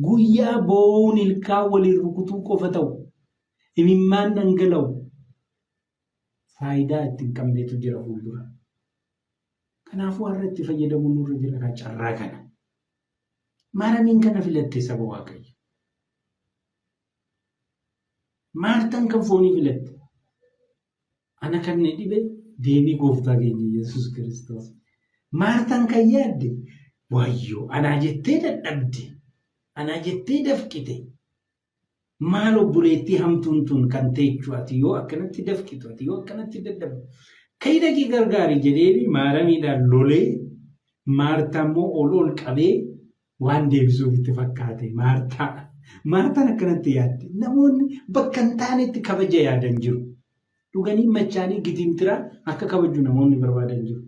A: Guyyaa boo'uun ilkaan waliin rukutuu qofa ta'u, imimmaan dhangala'u, faayidaa itti hin qabneetu jira fuuldura. Kanaafuu har'a itti fayyadamuun nurra jira kan carraa kana. Maariyaamiin kana filatte saba Waaqayyo. Maartaan kan foonii filatte. Ana kan ni dhibe deebii gooftaa keenya Yesuus Kiristoos. Maartaan kan yaadde wayyoo anaa jettee dadhabde. Anaa jettee dafqite. Maal obboleettii hamtuun tun kan teechuu ati yoo akkanatti dafqitu ati yoo akkanatti dadhabde. Ka'ii dhaqii gargaari jedhee Maariyaamiidhaan lolee Maartaa immoo ol qabee waan deebisuuf itti fakkaate Maartaa Maartaan akkanatti yaadde namoonni bakka hin taanetti kabaja yaadan jiru. Dhuganii machaanii gitimtiraa akka kabaju namoonni barbaadan jiru.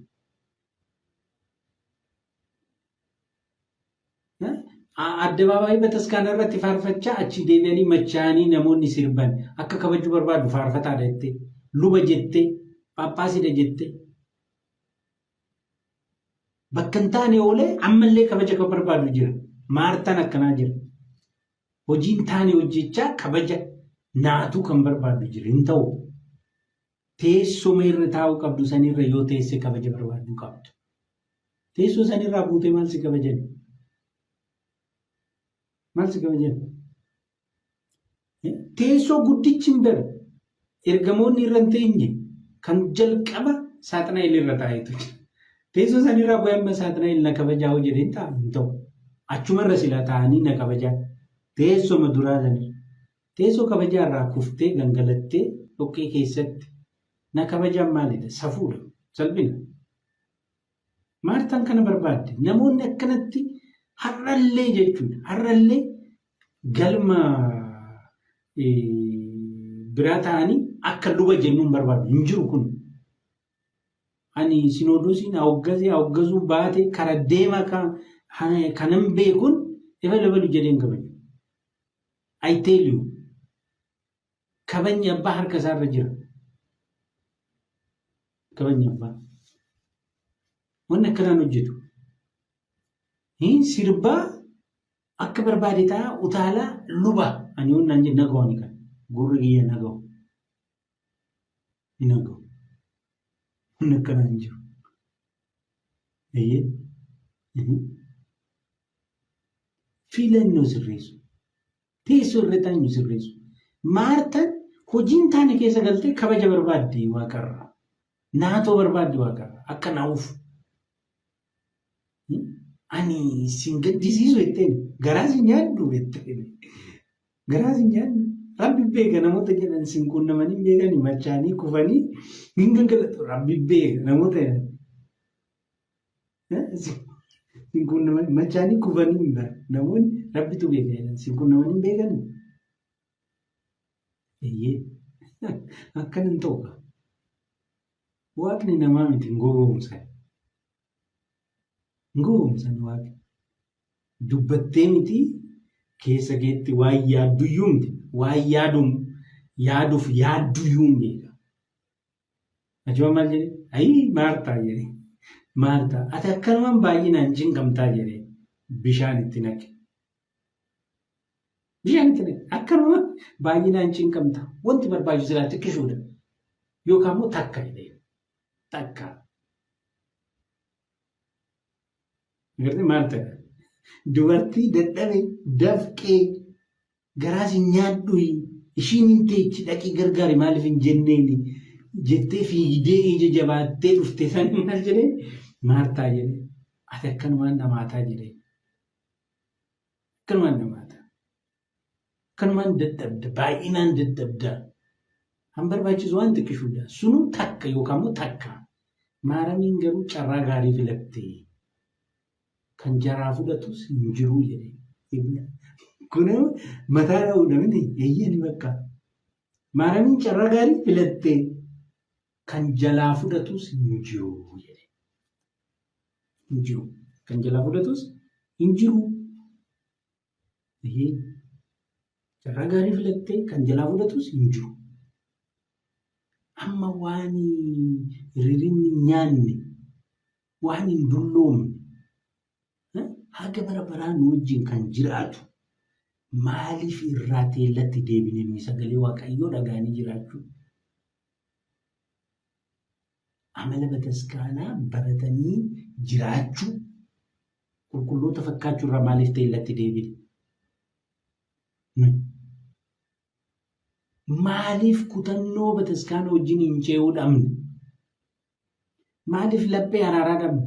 A: Addabaabaayii bataskaana irratti faarfachaa achi deebi'anii machaanii namoonni sirban akka kabajuu barbaadu faarfataadha jettee luba jettee phaaphaasiidha jettee bakka hin taane oolee ammallee kabaja kan barbaadu jira. Maartaan akkanaa jira. Hojiin taane hojjechaa kabaja naatuu kan barbaadu jira. Hin ta'u teessuma irra taa'uu qabdu sanirra yoo teesse kabaja barbaaduu qabdu. Teessoo sanirraa buutee maal si kabajani? Maal si kabajani? Teessoo guddichi hin bira ergamoonni irra hin teenye kan jalqaba saaxinaa irra taa'etu jira. Teessoo sanirraa bu'ee amma saaxinaa na kabajaa hoo jedhee ta'a hin ta'u. Achumarra sila taa'anii na kabajaa. Teessuma duraa sanirra. Teessoo kabajaa irraa kuftee gangalattee dhoqqee keessatti na kabajaan maalidha? Safuudha. Salphina. Maartaan kana barbaadde namoonni akkanatti har'allee jechuudha. Har'allee galma biraa ta'anii akka luba jennuun barbaadu hin jiru kun. Ani sinoodosiin hawwaggazuu baate kara deema kanan beekun ebalu jedheen kabaju. I tell you kabajni abbaa harka isaarra jira. Kabajni abbaa. Wanni akkanaan hojjetu. Sirbaa akka barbaade ta'a utaalaa luba. Ani waan jedhu nagahu kan gurri kiyya nagahu. Nagahu. Wanni akkanaan jiru. Filannoo sirreessu. Teessoo irra taa'u sirreessu. Maartaan hojiin taane keessa galtee kabaja barbaadde waaqarraa. Naatoo barbaadde waaqarraa. Akka naa'uuf. Ani sin gaddisiisu jetteen garaa sin nyaaddu jetteen. Garaa sin nyaaddu. Rabbi beeka namoota jedhan sin quunnamanii beekanii machaanii kufanii hin gangalatu. Rabbi beeka namoota jedhan. Sin quunnamanii machaanii kufanii namoonni rabbitu beeka jedhan sin quunnamanii beekanii. Akkan hin ta'u. Waaqni namaa miti hin gowwoomsan. Gowwoomsan waaqni. Dubbattee miti keessa keetti waan yaadduyyuu miti. Waan yaaduuf yaadduyyuu beeka. Ajaba maal jedhee? Ayii maartaa jedhee. Maartaa ati akkanumaan baay'inaan cinqamtaa jedhee bishaan itti naqe. Bishaan itti naqe. Akkanumaan baay'inaan cinqamtaa. Wanti barbaachisu silaa xiqqishuudha. Yookaan immoo takka jedhee. Takka. Maal ta'a? Dubartii dadhabe dafqee garaas hin nyaadhu ishiin hin teechi dhaqii gargaari maaliif hin jenneeni jettee fiigdee ija jabaattee dhufte san maal jedhee maartaa jedhee ati akkanumaan dhamaataa jedhee akkanumaan dhamaataa akkanumaan dadhabda baay'inaan dadhabdaa han barbaachisu waan xiqqishuudha sunuu takka yookaan immoo takka maaramiin garuu carraa gaarii filattee. Kan jaraa fudhatus hin jiru jedhee. Kun mataa dha'uudha miti eeyyee ni bakka. Maaramiin carraa gaarii filattee kan jalaa fudhatus hin jiru jedhee. Hin jiru. Kan jalaa fudhatus hin jiru. Carraa gaarii filattee kan jalaa fudhatus hin jiru. Amma waan hirriibni nyaanne waan hin dulloomne. Haga bara baraan wajjin kan jiraatu maaliif irraa teellatti deebinee sagalee waaqayyoo dhagaanii jiraachuu? Amala bataskaanaa baratanii jiraachuu qulqulloota fakkaachuu irraa maaliif teellatti deebine? Maaliif kutannoo bataskaana wajjin hin ce'uu dhabne? Maaliif laphee araaraa dhabne?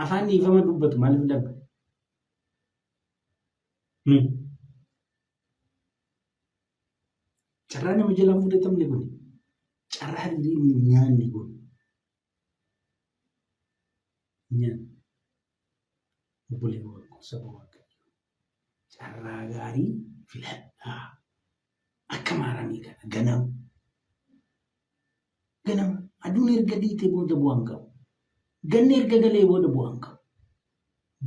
A: Afaan dhiifama dubbatu maaliif dhabne? Carraa nama jalaan fudhatamne kun carraa hirriibni nyaanne kun obbolee saba waaqayyoo carraa gaarii filadhaa. Akka maaramii kana ganama aduun erga dhiitee booda bu'aan qabu. Ganni erga galee booda bu'aan qabu.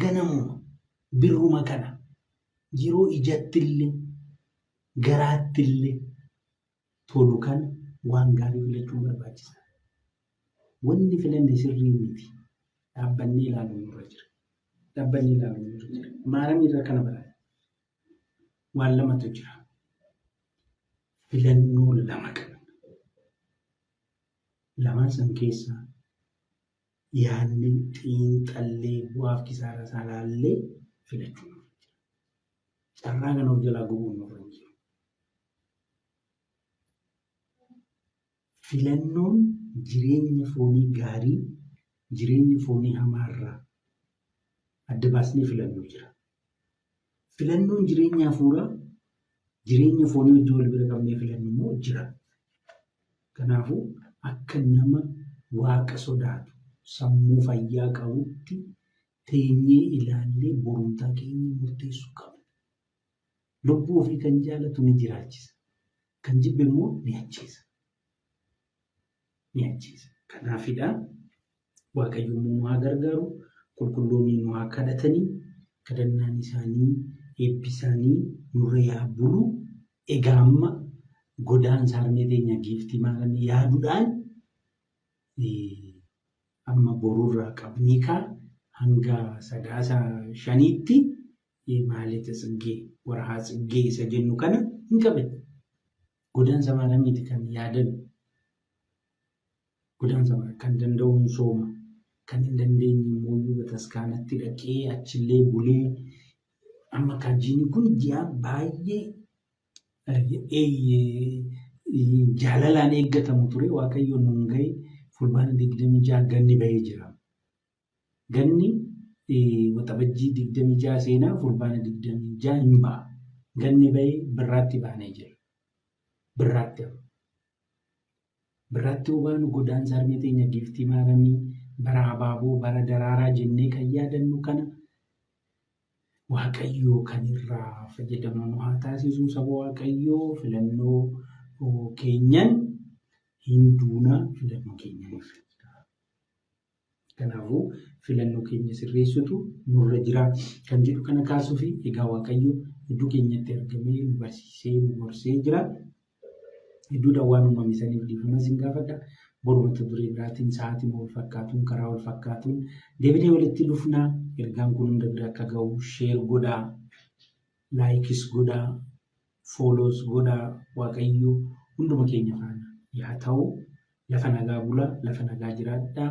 A: Ganamuma birruma kana yeroo ijattillee garaattillee tolu kana waan gaarii filachuun barbaachisa. Wanni filanne sirrii miti. Dhaabbannee ilaaluun nurra jira. Maaramii irra kana baraa. Waan lamatu jira. Filannoo lama qabna. Lamaan san keessaa yaadni xiinxallee bu'aaf kisaara isaa laallee filachuu nurra jira. Carraa kana of jalaa gubuun nurra hin jiru. Filannoon jireenya foonii gaarii, jireenya foonii hamaarraa adda baasnee filannoo jira. Filannoon jireenya hafuuraa, jireenya foonii wajjin wal bira qabnee filannu immoo jira. Kanaafuu akka nama waaqa sodaatu, sammuu fayyaa qabutti teenyee ilaallee borumtaa keenya murteessuu qabna. Lubbuu ofii kan jaalatu ni jiraachisa. Kan jibbe immoo ni ajjeesa. Kanaafidha Waaqayyo nu haa gargaaru, qulqulloonni nu haa kadhatanii, kadhannaan isaanii, eebbi isaanii nurra yaa bulu. Egaa amma godaansa harmee teenya giiftii maaramii yaaduudhaan amma boruurraa qabnii hanga sadaasa 5tti maalita tsiggee warahaa tsiggee isa jennu kana hin qabne. Godaansa maaramiiti kan yaadan. Godaansa kan danda'uun sooma, kan hin dandeenye immoo bataskaanatti dhaqee achillee bulee amma kajiin kun ji'a baay'ee jaalalaan eeggatamu ture. Waaqayyo nuun ga'e fulbaana 26 ganni bahee jira. Ganni waxabajjii 26 seenaa fulbaana 26 hin ba'a. Ganni bahee birraatti baanee jira. Birraatti hubaan godaansa harmee teenya giiftii maaramii bara abaaboo bara daraaraa jennee kan yaadannu kana Waaqayyoo kan irraa fayyadamu haa taasisu. Saba Waaqayyoo filannoo keenyan hin duuna filannoo keenyaniif. Kanaafuu filannoo keenya sirreessutu nurra jira kan jedhu kana kaasuufi egaa Waaqayyo iddoo keenyatti argamee nu barsiisee nu gorsee jira. Iddoodhaan waan uumame saniif dhiifama sin gaafadha. Boru mata duree biraatiin sa'aatii wal fakkaatuun karaa wal fakkaatuun deebinee walitti dhufna. Ergaan kun hunda bira akka ga'u sheer godhaa, laayikis godhaa, fooloos godhaa. Waaqayyo hunduma keenya faana yaa ta'u. Lafa nagaa bulaa, lafa nagaa jiraadhaa.